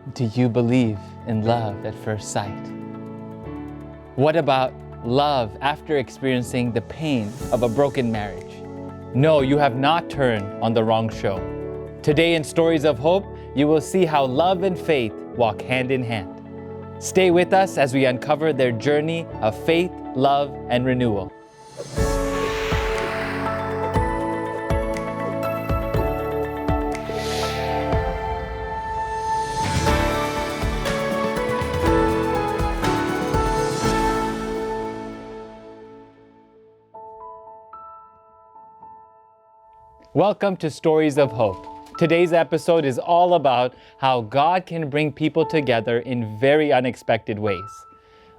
Do you believe in love at first sight? What about love after experiencing the pain of a broken marriage? No, you have not turned on the wrong show. Today in Stories of Hope, you will see how love and faith walk hand in hand. Stay with us as we uncover their journey of faith, love, and renewal. Welcome to Stories of Hope. Today's episode is all about how God can bring people together in very unexpected ways.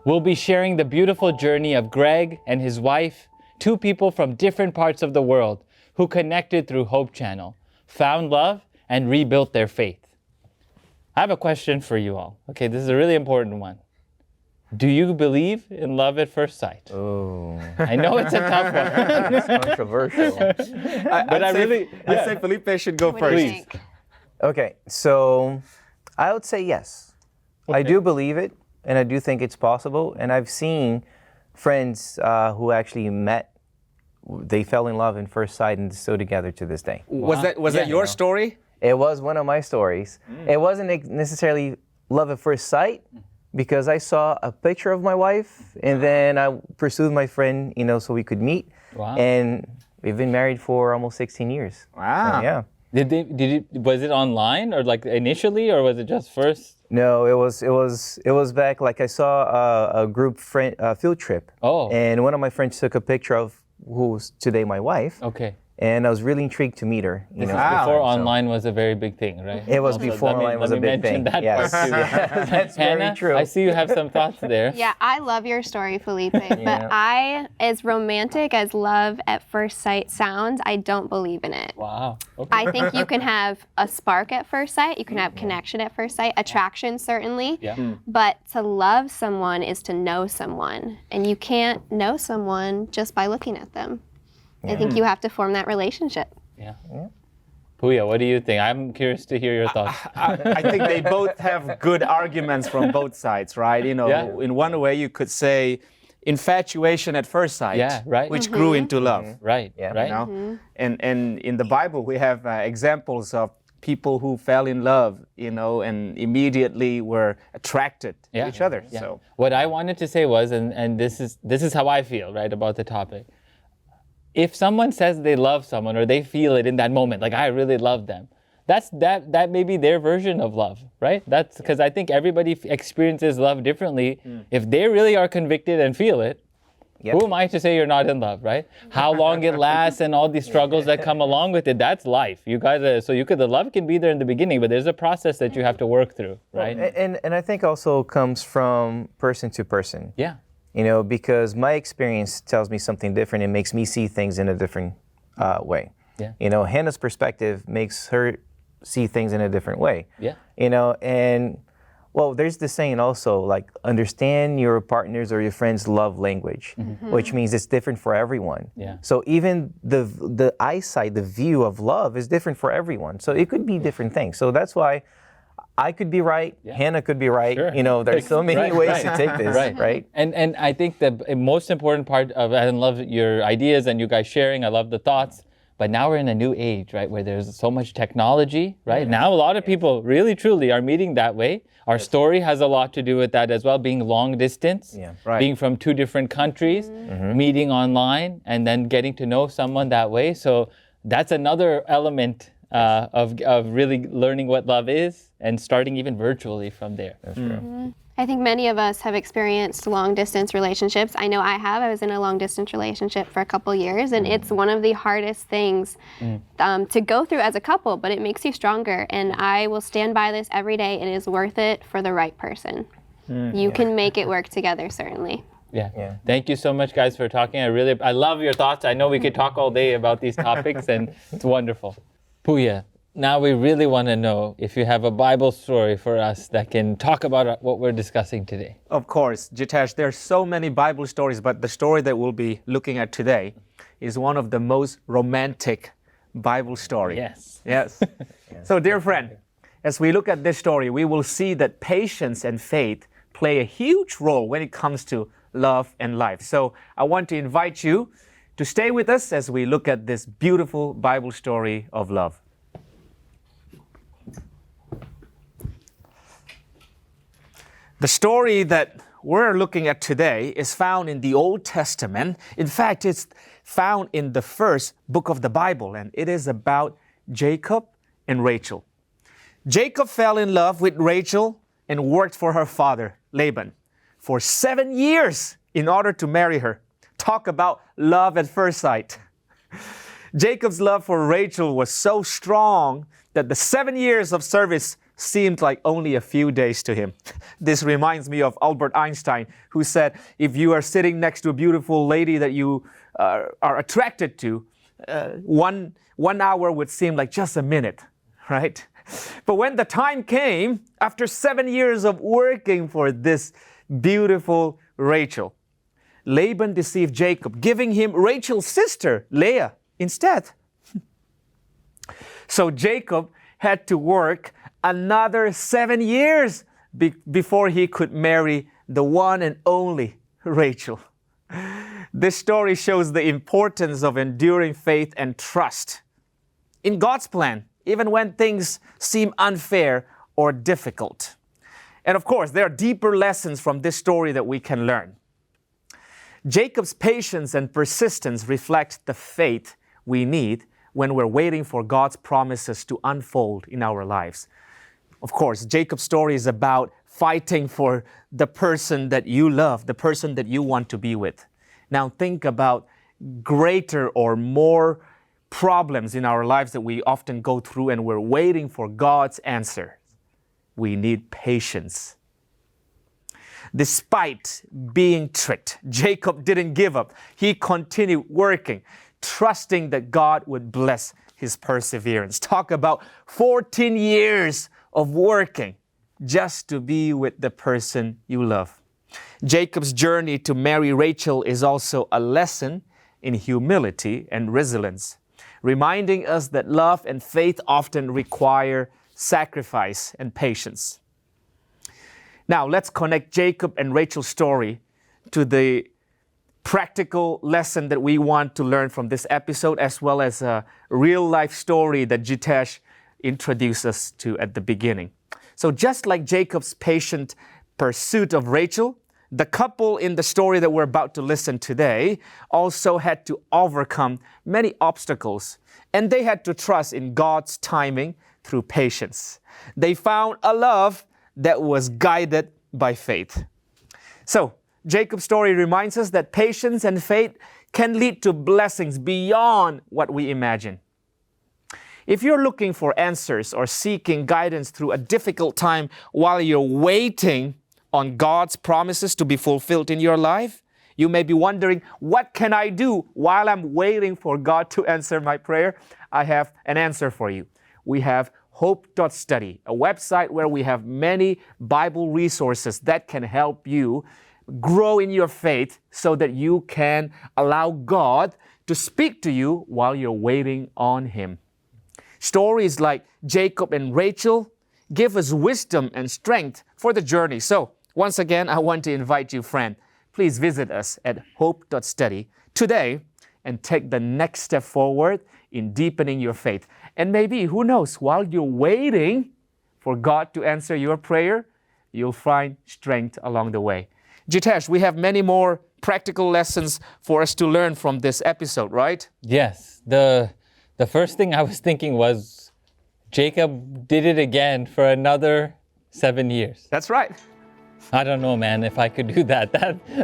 We'll be sharing the beautiful journey of Greg and his wife, two people from different parts of the world who connected through Hope Channel, found love, and rebuilt their faith. I have a question for you all. Okay, this is a really important one. Do you believe in love at first sight? Oh, I know it's a tough one. it's controversial. I'd say Felipe should go What first. do you think? Okay, so I would say yes. I Okay. do believe it, and I do think it's possible. And I've seen friends who actually met, they fell in love in first sight and still together to this day. Was that Yeah. your story? It was one of my stories. It wasn't necessarily love at first sight, because I saw a picture of my wife, and then I pursued my friend, so we could meet. Wow. And we've been married for almost 16 years. Wow. So, yeah. Was it online or like initially, or was it just first? No, it was back, like I saw a group field trip. Oh. And one of my friends took a picture of who's today my wife. Okay. And I was really intrigued to meet her. This is Wow. before So- online was a very big thing, right? It was Also, before online was a let me big mention thing. that Yes. part too. That's Hannah, very true. I see you have some thoughts there. Yeah, I love your story, Felipe, but Yeah. as romantic as love at first sight sounds, I don't believe in it. Wow. Okay. I think you can have a spark at first sight, you can have connection at first sight, attraction certainly, Yeah. but to love someone is to know someone, and you can't know someone just by looking at them. I think you have to form that relationship. Yeah. Puya, what do you think? I'm curious to hear your thoughts. I think they both have good arguments from both sides, right? Yeah. In one way you could say infatuation at first sight, Yeah, right. which grew into love. Right. Yeah. Right. You know? And in the Bible we have examples of people who fell in love, and immediately were attracted to each other. Yeah. So What I wanted to say was, and this is how I feel, right, about the topic. If someone says they love someone or they feel it in that moment, like I really love them, that may be their version of love, right? That's because I think everybody experiences love differently. If they really are convicted and feel it, Yep. who am I to say you're not in love, right? How long it lasts and all these struggles that come along with it, that's life. The love can be there in the beginning, but there's a process that you have to work through, right? And I think also comes from person to person. Yeah. Because my experience tells me something different and makes me see things in a different way. Yeah. Hannah's perspective makes her see things in a different way. Yeah. And there's this saying also, like, understand your partner's or your friend's love language, which means it's different for everyone. Yeah. So even the eyesight, the view of love is different for everyone. So it could be different things. So that's why I could be right, Hannah could be right. Sure. There's so many ways to take this, right? And I think the most important part of, I love your ideas and you guys sharing, I love the thoughts, but now we're in a new age, right, where there's so much technology, right? Now a lot of people really, truly are meeting that way. Our story has a lot to do with that as well, being long distance, Right. being from two different countries, meeting online, and then getting to know someone that way. So that's another element of really learning what love is and starting even virtually from there. That's true. I think many of us have experienced long distance relationships. I know I have. I was in a long distance relationship for a couple years, and it's one of the hardest things to go through as a couple, but it makes you stronger. And I will stand by this every day. It is worth it for the right person. You can make it work together, certainly. Yeah. Thank you so much, guys, for talking. I love your thoughts. I know we could talk all day about these topics, and it's wonderful. Puya, now we really want to know if you have a Bible story for us that can talk about what we're discussing today. of course, Jitesh, there's so many Bible stories, but the story that we'll be looking at today is one of the most romantic Bible stories. Yes. Yes. So, dear friend, as we look at this story, we will see that patience and faith play a huge role when it comes to love and life. So I want to invite you to stay with us as we look at this beautiful Bible story of love. The story that we're looking at today is found in the Old Testament. In fact, it's found in the first book of the Bible, and it is about Jacob and Rachel. Jacob fell in love with Rachel and worked for her father, Laban, for 7 years in order to marry her. Talk about love at first sight. Jacob's love for Rachel was so strong that the 7 years of service seemed like only a few days to him. This reminds me of Albert Einstein, who said, if you are sitting next to a beautiful lady that you are attracted to, 1 hour would seem like just a minute, right? But when the time came, after 7 years of working for this beautiful Rachel, Laban deceived Jacob, giving him Rachel's sister, Leah, instead. So Jacob had to work another 7 years before he could marry the one and only Rachel. This story shows the importance of enduring faith and trust in God's plan, even when things seem unfair or difficult. And of course, there are deeper lessons from this story that we can learn. Jacob's patience and persistence reflect the faith we need when we're waiting for God's promises to unfold in our lives. Of course, Jacob's story is about fighting for the person that you love, the person that you want to be with. Now think about greater or more problems in our lives that we often go through and we're waiting for God's answer. We need patience. Despite being tricked, Jacob didn't give up. He continued working, trusting that God would bless his perseverance. Talk about 14 years of working just to be with the person you love. Jacob's journey to marry Rachel is also a lesson in humility and resilience, reminding us that love and faith often require sacrifice and patience. Now, let's connect Jacob and Rachel's story to the practical lesson that we want to learn from this episode, as well as a real-life story that Jitesh introduced us to at the beginning. So just like Jacob's patient pursuit of Rachel, the couple in the story that we're about to listen today also had to overcome many obstacles, and they had to trust in God's timing through patience. They found a love that was guided by faith. So, Jacob's story reminds us that patience and faith can lead to blessings beyond what we imagine. If you're looking for answers or seeking guidance through a difficult time while you're waiting on God's promises to be fulfilled in your life, you may be wondering, what can I do while I'm waiting for God to answer my prayer? I have an answer for you. We have hope.study, a website where we have many Bible resources that can help you grow in your faith so that you can allow God to speak to you while you're waiting on Him. Stories like Jacob and Rachel give us wisdom and strength for the journey. So, once again, I want to invite you, friend, please visit us at hope.study today and take the next step forward in deepening your faith. And maybe, who knows, while you're waiting for God to answer your prayer, you'll find strength along the way. Jitesh, we have many more practical lessons for us to learn from this episode, right? Yes. The first thing I was thinking was Jacob did it again for another 7 years. That's right. I don't know, man, if I could do that.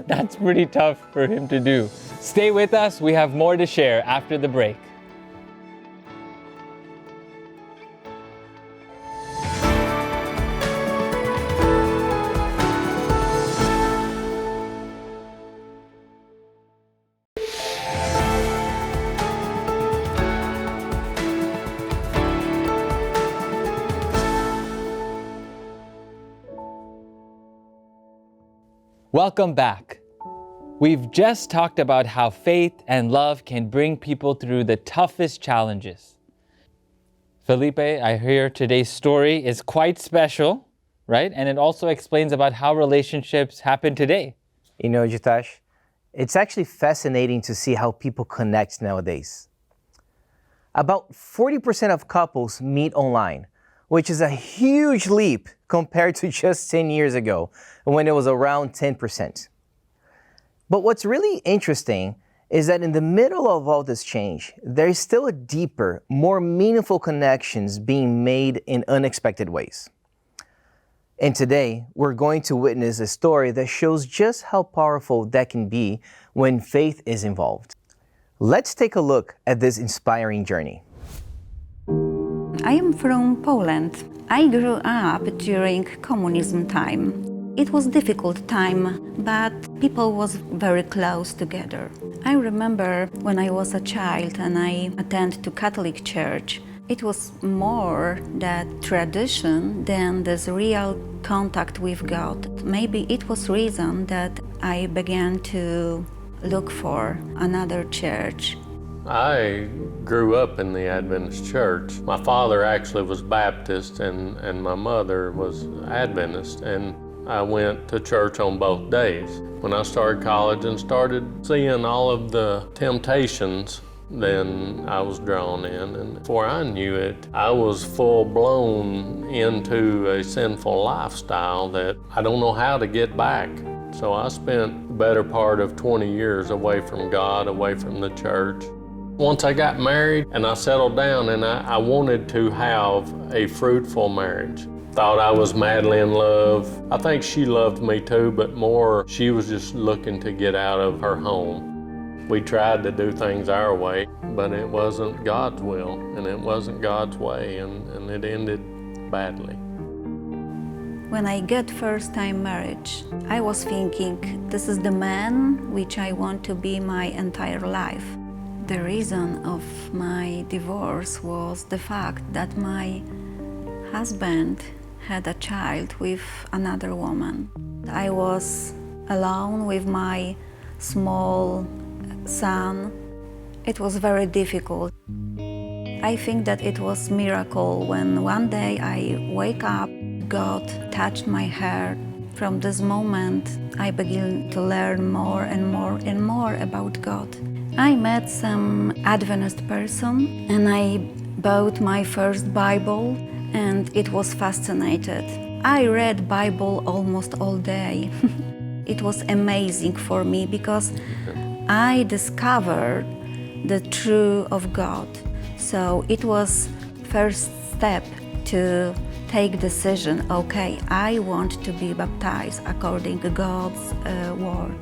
That's pretty tough for him to do. Stay with us. We have more to share after the break. Welcome back. We've just talked about how faith and love can bring people through the toughest challenges. Felipe, I hear today's story is quite special, right? And it also explains about how relationships happen today. You know, Jitash, it's actually fascinating to see how people connect nowadays. About 40% of couples meet online, which is a huge leap compared to just 10 years ago when it was around 10%. But what's really interesting is that in the middle of all this change, there is still a deeper, more meaningful connections being made in unexpected ways. And today, we're going to witness a story that shows just how powerful that can be when faith is involved. Let's take a look at this inspiring journey. I am from Poland. I grew up during communism time. It was difficult time, but people was very close together. I remember when I was a child and I attended to Catholic church. It was more that tradition than this real contact with God. Maybe it was reason that I began to look for another church. I grew up in the Adventist church. My father actually was Baptist and my mother was Adventist, and I went to church on both days. When I started college and started seeing all of the temptations, then I was drawn in, and before I knew it, I was full-blown into a sinful lifestyle that I don't know how to get back. So I spent the better part of 20 years away from God, away from the church. Once I got married and I settled down, and I wanted to have a fruitful marriage. Thought I was madly in love. I think she loved me too, but more she was just looking to get out of her home. We tried to do things our way, but it wasn't God's will, and it wasn't God's way, and it ended badly. When I get first-time marriage, I was thinking, this is the man which I want to be my entire life. The reason of my divorce was the fact that my husband had a child with another woman. I was alone with my small son. It was very difficult. I think that it was a miracle when one day I wake up, God touched my heart. From this moment, I began to learn more and more and more about God. I met some Adventist person and I bought my first Bible, and it was fascinated. I read Bible almost all day. It was amazing for me because I discovered the truth of God. So it was first step to take decision, okay, I want to be baptized according to God's word.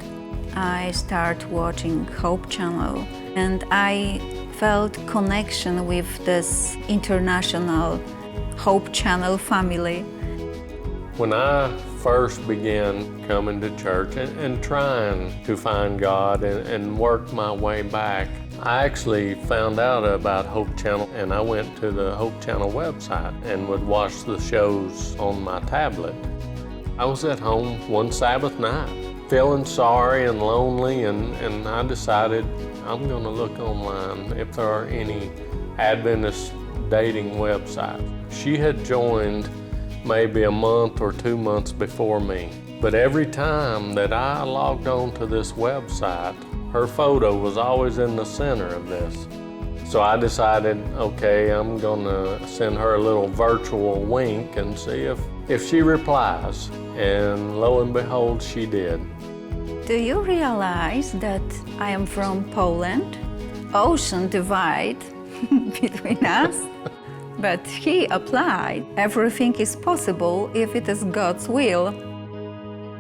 I start watching Hope Channel and I felt connection with this international Hope Channel family. When I first began coming to church and trying to find God and work my way back, I actually found out about Hope Channel, and I went to the Hope Channel website and would watch the shows on my tablet. I was at home one Sabbath night, feeling sorry and lonely, and I decided I'm going to look online if there are any Adventist dating websites. She had joined maybe a month or 2 months before me, but every time that I logged on to this website, her photo was always in the center of this. So I decided, okay, I'm gonna send her a little virtual wink and see if she replies. And lo and behold, she did. Do you realize that I am from Poland? Ocean divide between us. But he applied. Everything is possible if it is God's will.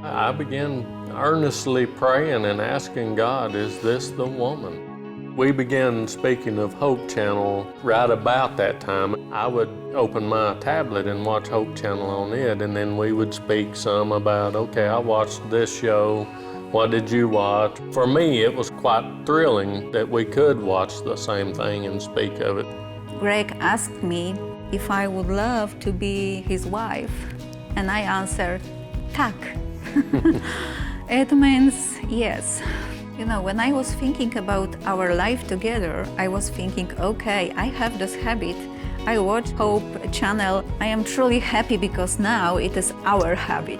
I began earnestly praying and asking God, is this the woman? We began speaking of Hope Channel right about that time. I would open my tablet and watch Hope Channel on it, and then we would speak some about, okay, I watched this show, what did you watch? For me, it was quite thrilling that we could watch the same thing and speak of it. Greg asked me if I would love to be his wife, and I answered, tak. It means yes. You know, when I was thinking about our life together, I was thinking, okay, I have this habit. I watch Hope channel. I am truly happy because now it is our habit.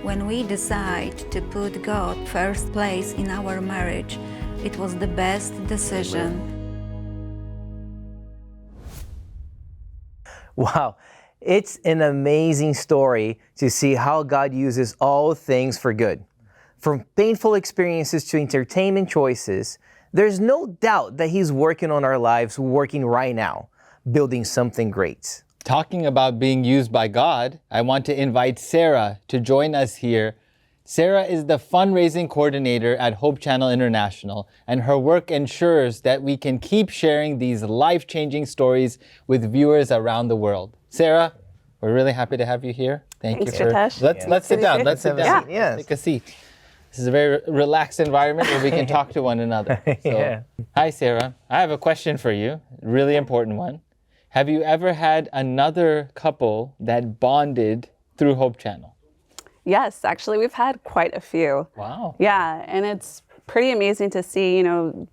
When we decide to put God first place in our marriage, it was the best decision. Wow, it's an amazing story to see how God uses all things for good. From painful experiences to entertainment choices, there's no doubt that He's working on our lives, working right now, building something great. Talking about being used by God, I want to invite Sarah to join us here. Sarah is the fundraising coordinator at Hope Channel International, and her work ensures that we can keep sharing these life-changing stories with viewers around the world. Sarah, we're really happy to have you here. Thanks, you for Let's sit down. Let's sit down. Yes. Take a seat. This is a very relaxed environment where we can talk to one another. So, Hi, Sarah. I have a question for you, really important one. Have you ever had another couple that bonded through Hope Channel? Yes, actually, we've had quite a few. Wow. Yeah, and it's pretty amazing to see,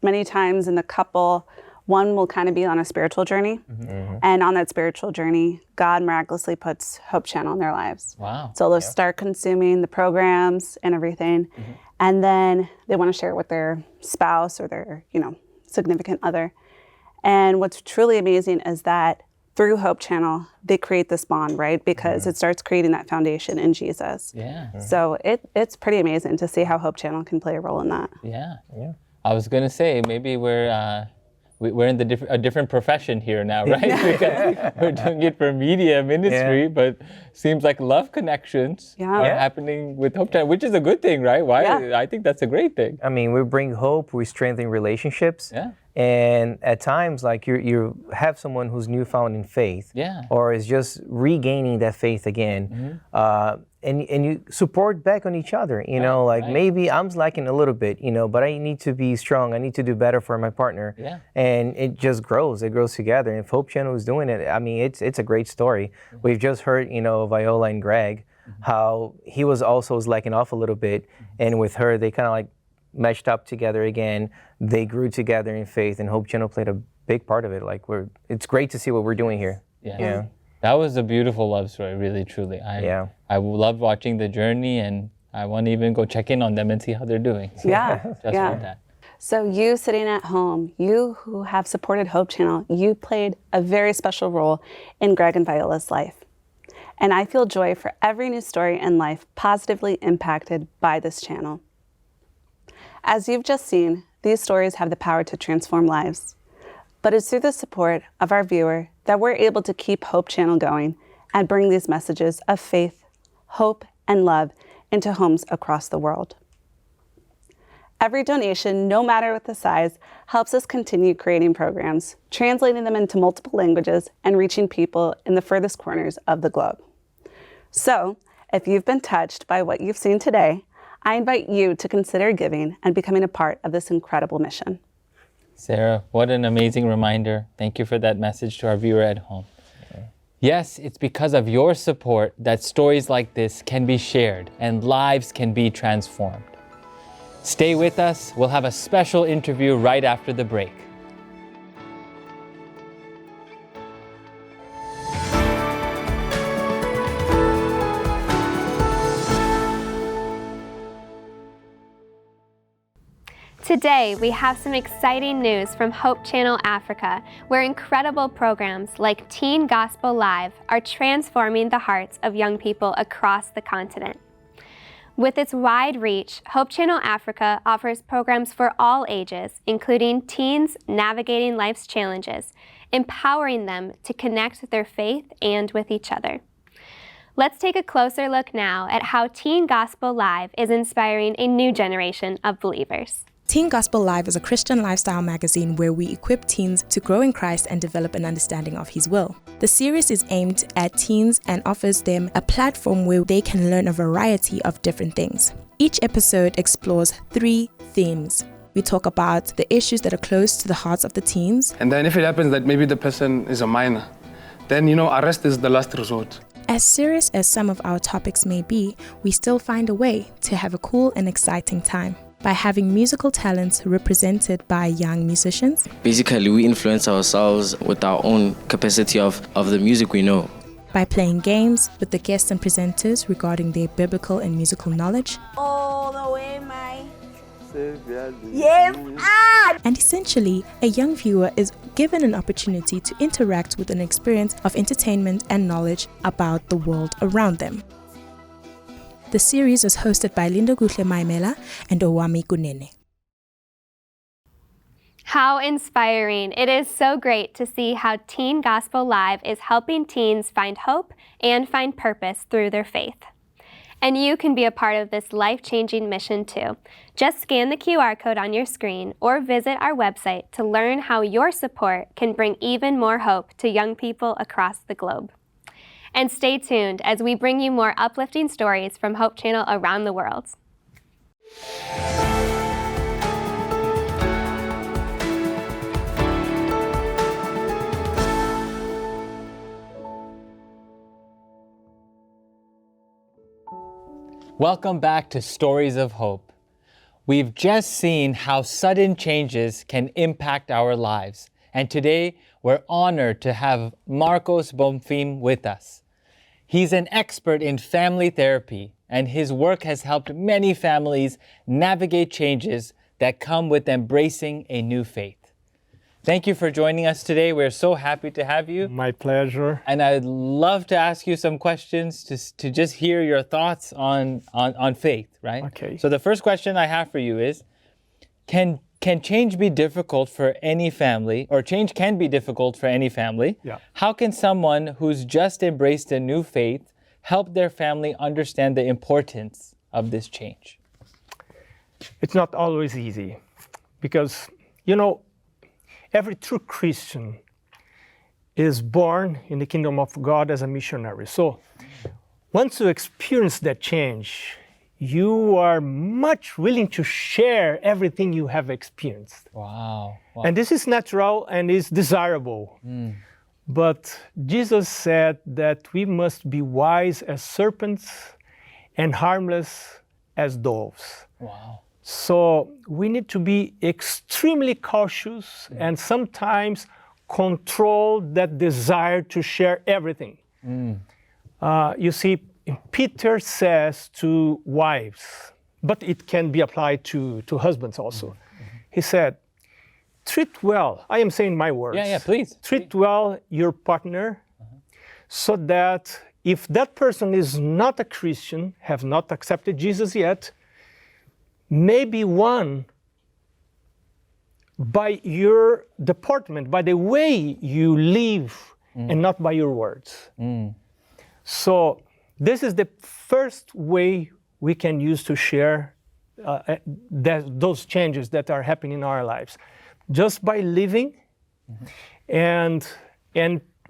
many times in the couple, one will kind of be on a spiritual journey. Mm-hmm. And on that spiritual journey, God miraculously puts Hope Channel in their lives. Wow. So they'll start consuming the programs and everything. Mm-hmm. And then they want to share it with their spouse or their, significant other. And what's truly amazing is that through Hope Channel, they create this bond, right? Because it starts creating that foundation in Jesus. Yeah. Mm-hmm. So it's pretty amazing to see how Hope Channel can play a role in that. Yeah. I was going to say, maybe we're in a different profession here now, right? Because we're doing it for media ministry, but seems like love connections are happening with Hope Channel, which is a good thing, right? Why? Yeah. I think that's a great thing. I mean, we bring hope, we strengthen relationships. Yeah. And at times, like you have someone who's newfound in faith, or is just regaining that faith again, and you support back on each other. Maybe I'm lacking a little bit, but I need to be strong. I need to do better for my partner, and it just grows. It grows together. And if Hope Channel is doing it, I mean, it's a great story. We've just heard, Viola and Greg, how he was also slacking off a little bit, and with her, they kind of like meshed up together again. They grew together in faith, and Hope Channel played a big part of it. It's great to see what we're doing here. Yeah. That was a beautiful love story, really, truly. I love watching the journey, and I want to even go check in on them and see how they're doing. So just for that. So you sitting at home, you who have supported Hope Channel, you played a very special role in Greg and Viola's life. And I feel joy for every new story in life positively impacted by this channel. As you've just seen, these stories have the power to transform lives. But it's through the support of our viewer that we're able to keep Hope Channel going and bring these messages of faith, hope, and love into homes across the world. Every donation, no matter what the size, helps us continue creating programs, translating them into multiple languages, and reaching people in the furthest corners of the globe. So, if you've been touched by what you've seen today, I invite you to consider giving and becoming a part of this incredible mission. Sarah, what an amazing reminder. Thank you for that message to our viewer at home. Yes, it's because of your support that stories like this can be shared and lives can be transformed. Stay with us. We'll have a special interview right after the break. Today, we have some exciting news from Hope Channel Africa, where incredible programs like Teen Gospel Live are transforming the hearts of young people across the continent. With its wide reach, Hope Channel Africa offers programs for all ages, including teens navigating life's challenges, empowering them to connect with their faith and with each other. Let's take a closer look now at how Teen Gospel Live is inspiring a new generation of believers. Teen Gospel Live is a Christian lifestyle magazine where we equip teens to grow in Christ and develop an understanding of His will. The series is aimed at teens and offers them a platform where they can learn a variety of different things. Each episode explores 3 themes. We talk about the issues that are close to the hearts of the teens. And then if it happens that maybe the person is a minor, then arrest is the last resort. As serious as some of our topics may be, we still find a way to have a cool and exciting time. by having musical talents represented by young musicians. Basically, we influence ourselves with our own capacity of the music we know. By playing games with the guests and presenters regarding their biblical and musical knowledge. All the way, my yes, And essentially, a young viewer is given an opportunity to interact with an experience of entertainment and knowledge about the world around them. The series was hosted by Linda Guhle Maimela and Owami Kunene. How inspiring. It is so great to see how Teen Gospel Live is helping teens find hope and find purpose through their faith. And you can be a part of this life-changing mission too. Just scan the QR code on your screen or visit our website to learn how your support can bring even more hope to young people across the globe. And stay tuned as we bring you more uplifting stories from Hope Channel around the world. Welcome back to Stories of Hope. We've just seen how sudden changes can impact our lives. And today, we're honored to have Marcos Bonfim with us. He's an expert in family therapy, and his work has helped many families navigate changes that come with embracing a new faith. Thank you for joining us today. We're so happy to have you. My pleasure. And I'd love to ask you some questions to just hear your thoughts on faith, right? Okay. So the first question I have for you is, can change be difficult for any family, or change can be difficult for any family? Yeah. How can someone who's just embraced a new faith help their family understand the importance of this change? It's not always easy because, every true Christian is born in the kingdom of God as a missionary. So once you experience that change, you are much willing to share everything you have experienced. Wow. And this is natural and is desirable. But Jesus said that we must be wise as serpents and harmless as doves. Wow. So we need to be extremely cautious and sometimes control that desire to share everything. You see, Peter says to wives, but it can be applied to husbands also. He said, treat well, I am saying my words. Yeah, please. Treat well your partner so that if that person is not a Christian, have not accepted Jesus yet, maybe one, by your deportment, by the way you live, and not by your words. So this is the first way we can use to share those changes that are happening in our lives. Just by living and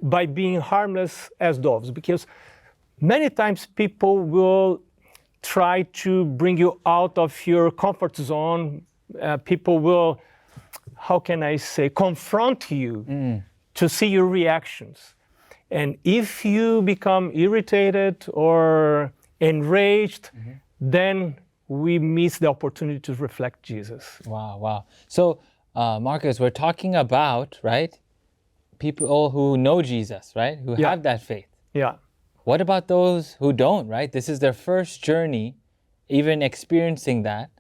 by being harmless as doves. Because many times people will try to bring you out of your comfort zone. People will, how can I say, confront you to see your reactions. And if you become irritated or enraged, then we miss the opportunity to reflect Jesus. Wow. So, Marcus, we're talking about, right, people who know Jesus, right, who have that faith. Yeah. What about those who don't, right? This is their first journey, even experiencing that.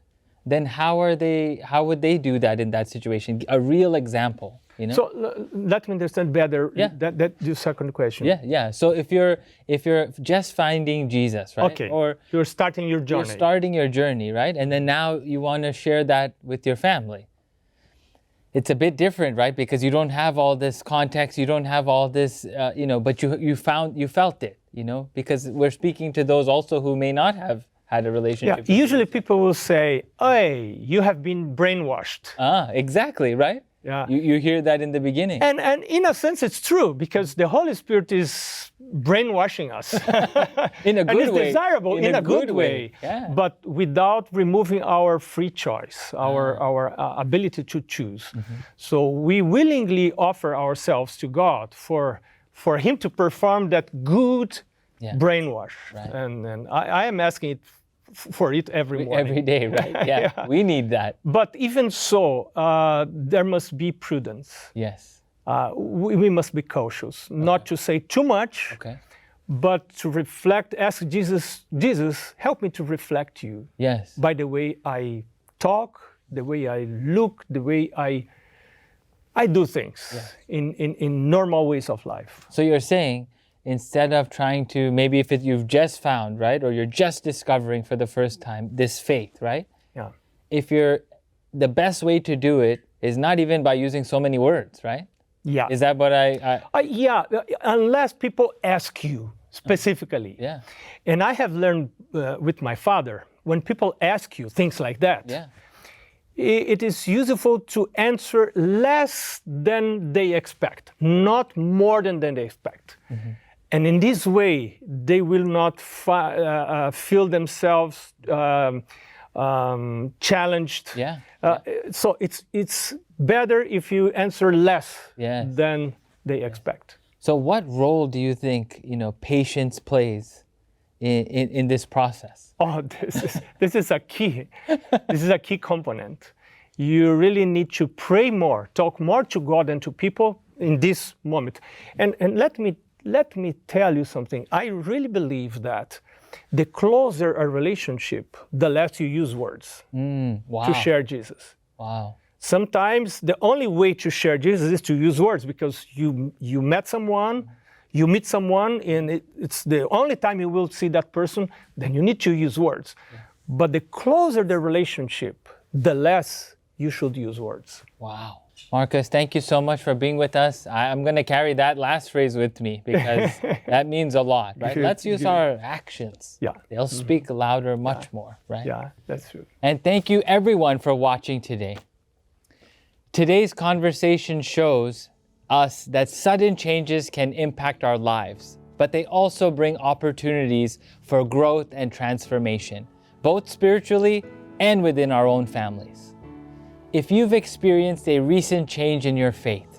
Then how would they do that in that situation? A real example, So let me understand better that the second question. Yeah. So if you're just finding Jesus, right? Okay. Or you're starting your journey. You're starting your journey, right? And then now you want to share that with your family. It's a bit different, right? Because you don't have all this context, you don't have all this, but you felt it, because we're speaking to those also who may not have had a relationship. Yeah, usually people will say, "Hey, you have been brainwashed." Exactly, right? Yeah. You hear that in the beginning. And in a sense, it's true, because the Holy Spirit is brainwashing us. In a good and it's way. desirable in a good way. Yeah. But without removing our free choice, our ability to choose. So we willingly offer ourselves to God for Him to perform that good brainwash. Right. And I am asking it for it every morning. Every day, right? Yeah. We need that. But even so, there must be prudence. Yes. We must be cautious, not to say too much, Okay. but to reflect. Ask Jesus, help me to reflect you. Yes. By the way I talk, the way I look, the way I do things in normal ways of life. So you're saying, instead of trying to, maybe if you've just found, right, or you're just discovering for the first time this faith, right? Yeah. The best way to do it is not even by using so many words, right? Yeah. Is that what yeah, unless people ask you specifically. Yeah. And I have learned with my father, when people ask you things like that, Yeah. It is useful to answer less than they expect, not more than they expect. Mm-hmm. And in this way, they will not feel themselves challenged. Yeah. So it's better if you answer less Yes. than they expect. So what role do you think, patience plays in this process? Oh, this is a key. This is a key component. You really need to pray more, talk more to God and to people in this moment. And let me tell you something. I really believe that the closer a relationship, the less you use words Wow. to share Jesus. Wow. Sometimes the only way to share Jesus is to use words, because you met someone, you meet someone, and it's the only time you will see that person, then you need to use words. Yeah. But the closer the relationship, the less you should use words. Wow. Marcus, thank you so much for being with us. I'm going to carry that last phrase with me, because that means a lot, right? Let's use our actions. Yeah. They'll speak louder much more, right? Yeah, that's true. And thank you everyone for watching today. Today's conversation shows us that sudden changes can impact our lives, but they also bring opportunities for growth and transformation, both spiritually and within our own families. If you've experienced a recent change in your faith,